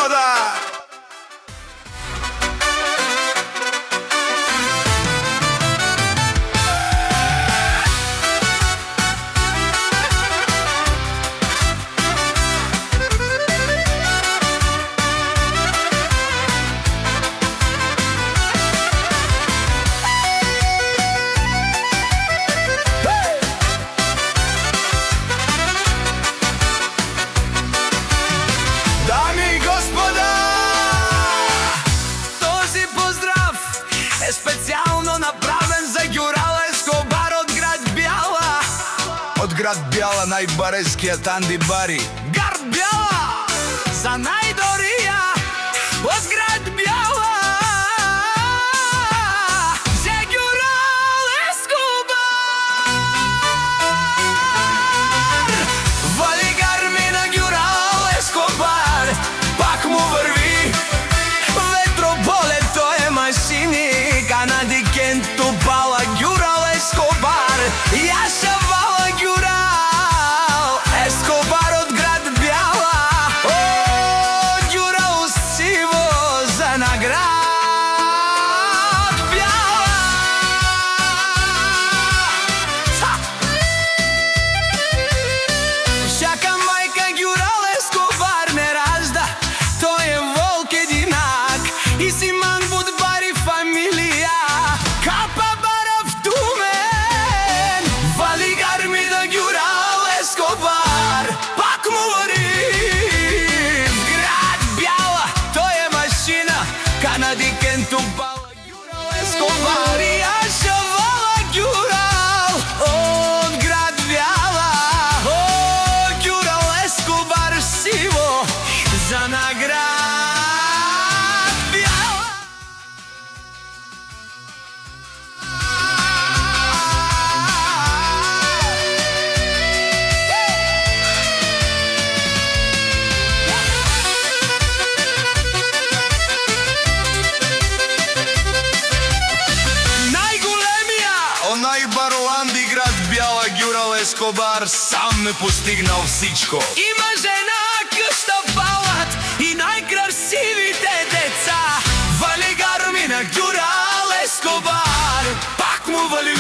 господа! Специјално направен за Ѓурал Ескобар од град Бјала. Од град Бјала најбарескиот Анди Бари. Град Бјала за најдорија од град Бјала. За Ѓурал Ескобар. Вали гарми на Ѓурал Ескобар. Пак му врви ветроболе, тој е машини. Канади кенту пала Ѓурал Ескобар. Ја шавала Ѓурал Ескобар од град Бјала. О, Ѓурал сиво за наград Бјала. Шака мајка Ѓурал Ескобар не ражда. Тој е волк единак и Симан Будбари фамилија. Капа барав тумен. Вали гарми да Ѓурал Ескобар. Пак му вори град Бјала. Тој е машина. Канади кенту пала Ѓурал Ескобар. Ја шавала Ѓурал од град Бјала. О, Ѓурал Ескобар сиво за наград. Најбаруанди град Бјала Ѓурал Ескобар сам ме постигнал всичко. Има жена кшто палат и најкрасивите деца. Вали гарми на Ѓурал Ескобар. Пак му вали